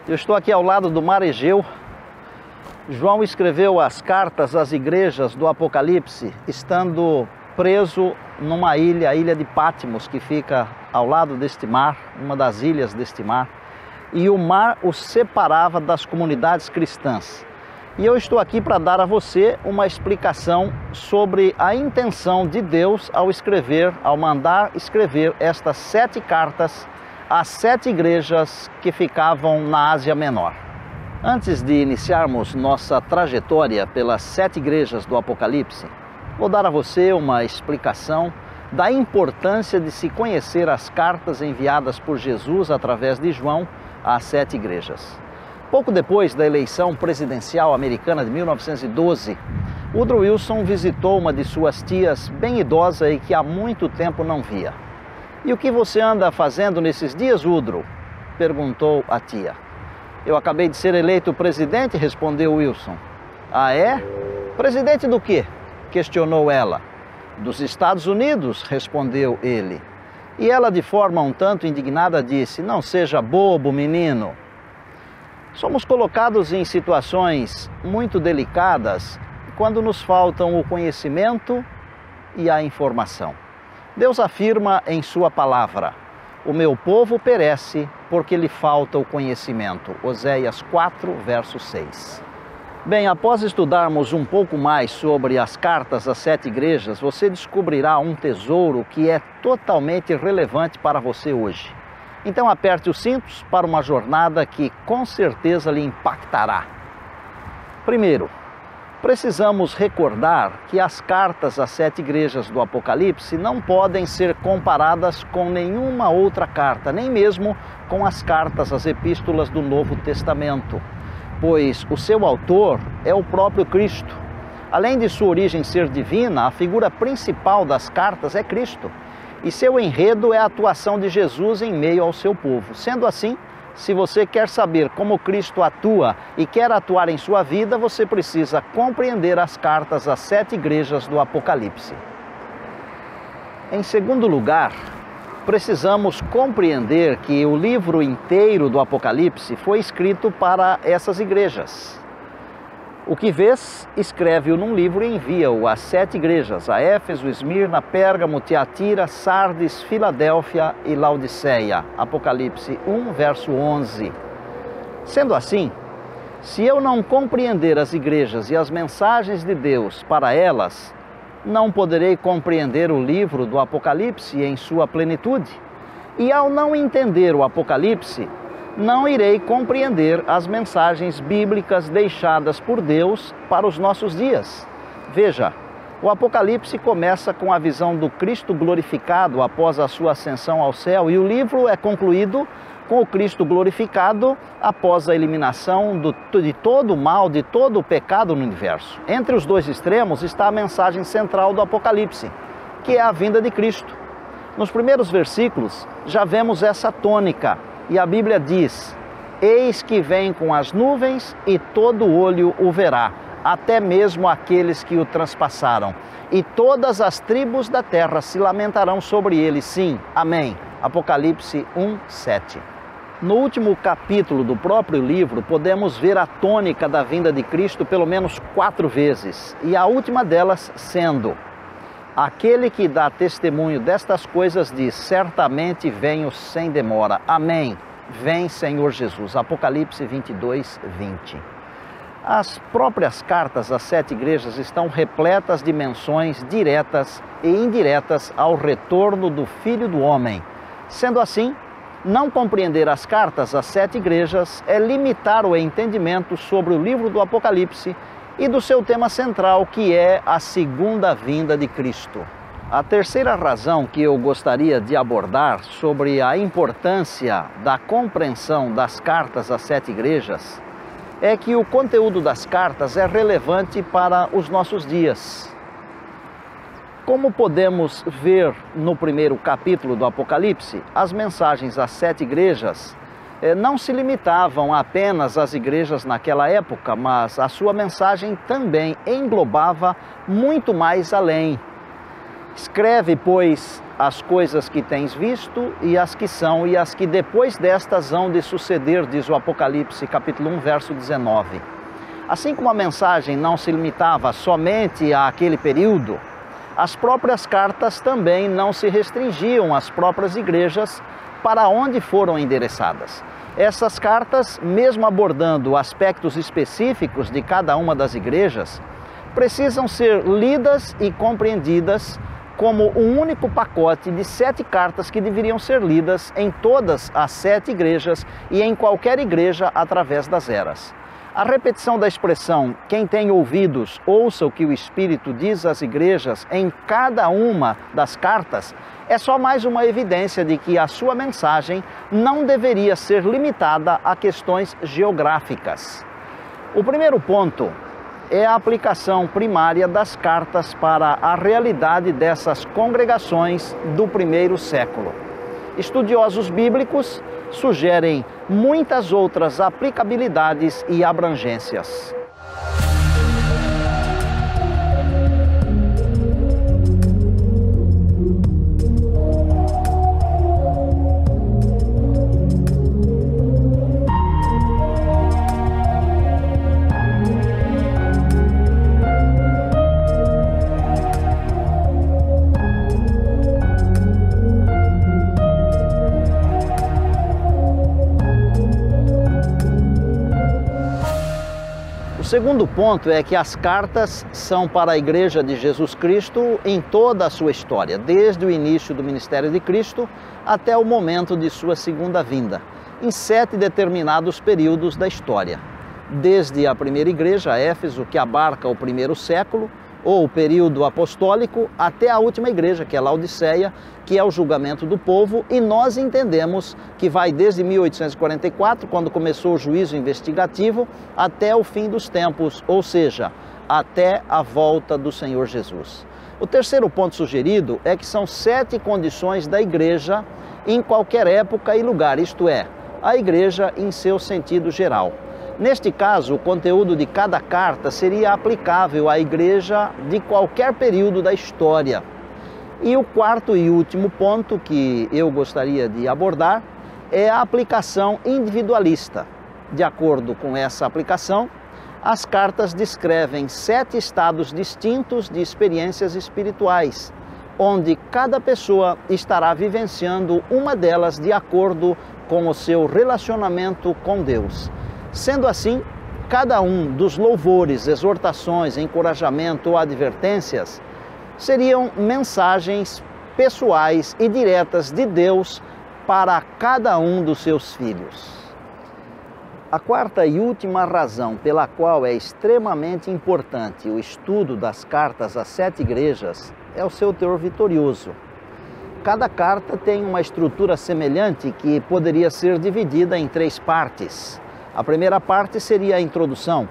Eu estou aqui ao lado do Mar Egeu. João escreveu as cartas às igrejas do Apocalipse, estando preso numa ilha, a ilha de Patmos, que fica ao lado deste mar, uma das ilhas deste mar. E o mar o separava das comunidades cristãs. E eu estou aqui para dar a você uma explicação sobre a intenção de Deus ao mandar escrever estas 7 cartas às 7 igrejas que ficavam na Ásia Menor. Antes de iniciarmos nossa trajetória pelas 7 igrejas do Apocalipse, vou dar a você uma explicação da importância de se conhecer as cartas enviadas por Jesus através de João às 7 igrejas. Pouco depois da eleição presidencial americana de 1912, Woodrow Wilson visitou uma de suas tias bem idosa e que há muito tempo não via. "E o que você anda fazendo nesses dias, Woodrow?" perguntou a tia. "Eu acabei de ser eleito presidente", respondeu Wilson. "Ah, é? Presidente do quê?" questionou ela. "Dos Estados Unidos", respondeu ele. E ela, de forma um tanto indignada, disse: "Não seja bobo, menino." Somos colocados em situações muito delicadas quando nos faltam o conhecimento e a informação. Deus afirma em sua palavra: "O meu povo perece porque lhe falta o conhecimento." Oséias 4, verso 6. Bem, após estudarmos um pouco mais sobre as cartas às 7 igrejas, você descobrirá um tesouro que é totalmente relevante para você hoje. Então aperte os cintos para uma jornada que com certeza lhe impactará. Primeiro, precisamos recordar que as cartas às 7 igrejas do Apocalipse não podem ser comparadas com nenhuma outra carta, nem mesmo com as cartas, as epístolas do Novo Testamento, pois o seu autor é o próprio Cristo. Além de sua origem ser divina, a figura principal das cartas é Cristo, e seu enredo é a atuação de Jesus em meio ao seu povo. Sendo assim, se você quer saber como Cristo atua e quer atuar em sua vida, você precisa compreender as cartas às 7 igrejas do Apocalipse. Em segundo lugar, precisamos compreender que o livro inteiro do Apocalipse foi escrito para essas igrejas. O que vês, escreve-o num livro e envia-o às 7 igrejas: a Éfeso, Esmirna, Pérgamo, Tiatira, Sardes, Filadélfia e Laodiceia. Apocalipse 1, verso 11. Sendo assim, se eu não compreender as igrejas e as mensagens de Deus para elas, não poderei compreender o livro do Apocalipse em sua plenitude. E ao não entender o Apocalipse, não irei compreender as mensagens bíblicas deixadas por Deus para os nossos dias. Veja, o Apocalipse começa com a visão do Cristo glorificado após a sua ascensão ao céu, e o livro é concluído com o Cristo glorificado após a eliminação de todo o mal, de todo o pecado no universo. Entre os dois extremos está a mensagem central do Apocalipse, que é a vinda de Cristo. Nos primeiros versículos já vemos essa tônica, e a Bíblia diz: "Eis que vem com as nuvens e todo olho o verá, até mesmo aqueles que o transpassaram, e todas as tribos da terra se lamentarão sobre ele." Sim, amém. Apocalipse 1, 7. No último capítulo do próprio livro, podemos ver a tônica da vinda de Cristo pelo menos 4 vezes, e a última delas sendo: "Aquele que dá testemunho destas coisas diz: certamente venho sem demora." Amém. Vem, Senhor Jesus. Apocalipse 22, 20. As próprias cartas às 7 igrejas estão repletas de menções diretas e indiretas ao retorno do Filho do Homem. Sendo assim, não compreender as cartas às 7 igrejas é limitar o entendimento sobre o livro do Apocalipse e do seu tema central, que é a segunda vinda de Cristo. A terceira razão que eu gostaria de abordar sobre a importância da compreensão das cartas às 7 igrejas é que o conteúdo das cartas é relevante para os nossos dias. Como podemos ver no primeiro capítulo do Apocalipse, as mensagens às 7 igrejas não se limitavam apenas às igrejas naquela época, mas a sua mensagem também englobava muito mais além. Escreve, pois, as coisas que tens visto e as que são e as que depois destas hão de suceder, diz o Apocalipse, capítulo 1, verso 19. Assim como a mensagem não se limitava somente àquele período, as próprias cartas também não se restringiam às próprias igrejas para onde foram endereçadas. Essas cartas, mesmo abordando aspectos específicos de cada uma das igrejas, precisam ser lidas e compreendidas como um único pacote de 7 cartas que deveriam ser lidas em todas as 7 igrejas e em qualquer igreja através das eras. A repetição da expressão "quem tem ouvidos, ouça o que o Espírito diz às igrejas" em cada uma das cartas é só mais uma evidência de que a sua mensagem não deveria ser limitada a questões geográficas. O primeiro ponto é a aplicação primária das cartas para a realidade dessas congregações do primeiro século. Estudiosos bíblicos sugerem muitas outras aplicabilidades e abrangências. O segundo ponto é que as cartas são para a Igreja de Jesus Cristo em toda a sua história, desde o início do ministério de Cristo até o momento de sua segunda vinda, em 7 determinados períodos da história. Desde a primeira igreja, Éfeso, que abarca o primeiro século, ou o período apostólico, até a última igreja, que é Laodiceia, que é o julgamento do povo, e nós entendemos que vai desde 1844, quando começou o juízo investigativo, até o fim dos tempos, ou seja, até a volta do Senhor Jesus. O terceiro ponto sugerido é que são 7 condições da igreja em qualquer época e lugar, isto é, a igreja em seu sentido geral. Neste caso, o conteúdo de cada carta seria aplicável à igreja de qualquer período da história. E o quarto e último ponto que eu gostaria de abordar é a aplicação individualista. De acordo com essa aplicação, as cartas descrevem 7 estados distintos de experiências espirituais, onde cada pessoa estará vivenciando uma delas de acordo com o seu relacionamento com Deus. Sendo assim, cada um dos louvores, exortações, encorajamento ou advertências seriam mensagens pessoais e diretas de Deus para cada um dos seus filhos. A quarta e última razão pela qual é extremamente importante o estudo das cartas às 7 igrejas é o seu teor vitorioso. Cada carta tem uma estrutura semelhante que poderia ser dividida em 3 partes. A primeira parte seria a introdução,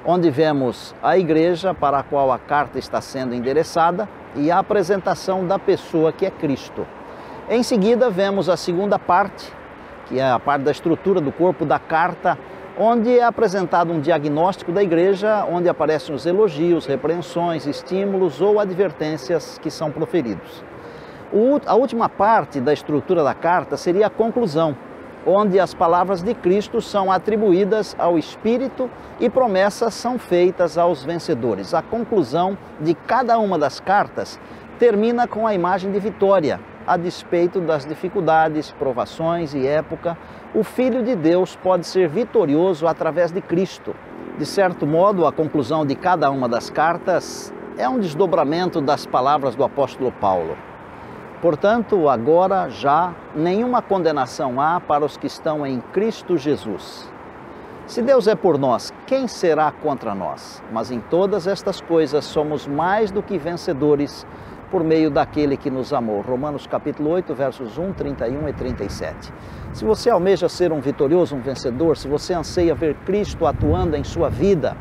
onde vemos a igreja para a qual a carta está sendo endereçada e a apresentação da pessoa que é Cristo. Em seguida, vemos a segunda parte, que é a parte da estrutura do corpo da carta, onde é apresentado um diagnóstico da igreja, onde aparecem os elogios, repreensões, estímulos ou advertências que são proferidos. A última parte da estrutura da carta seria a conclusão, onde as palavras de Cristo são atribuídas ao Espírito e promessas são feitas aos vencedores. A conclusão de cada uma das cartas termina com a imagem de vitória. A despeito das dificuldades, provações e época, o Filho de Deus pode ser vitorioso através de Cristo. De certo modo, a conclusão de cada uma das cartas é um desdobramento das palavras do apóstolo Paulo. Portanto, agora já nenhuma condenação há para os que estão em Cristo Jesus. Se Deus é por nós, quem será contra nós? Mas em todas estas coisas somos mais do que vencedores por meio daquele que nos amou. Romanos capítulo 8, versos 1, 31 e 37. Se você almeja ser um vitorioso, um vencedor, se você anseia ver Cristo atuando em sua vida,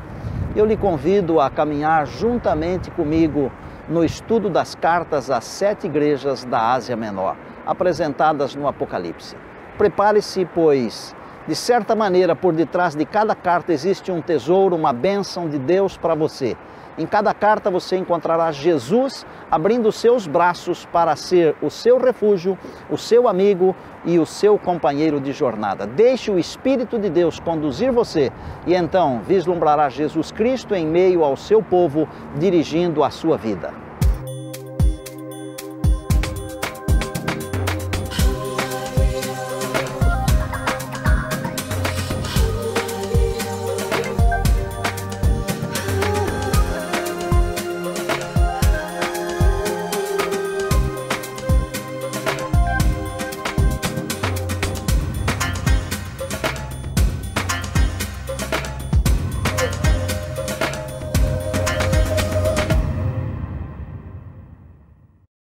eu lhe convido a caminhar juntamente comigo no estudo das cartas às 7 igrejas da Ásia Menor, apresentadas no Apocalipse. Prepare-se, pois, de certa maneira, por detrás de cada carta existe um tesouro, uma bênção de Deus para você. Em cada carta você encontrará Jesus abrindo seus braços para ser o seu refúgio, o seu amigo e o seu companheiro de jornada. Deixe o Espírito de Deus conduzir você e então vislumbrará Jesus Cristo em meio ao seu povo, dirigindo a sua vida.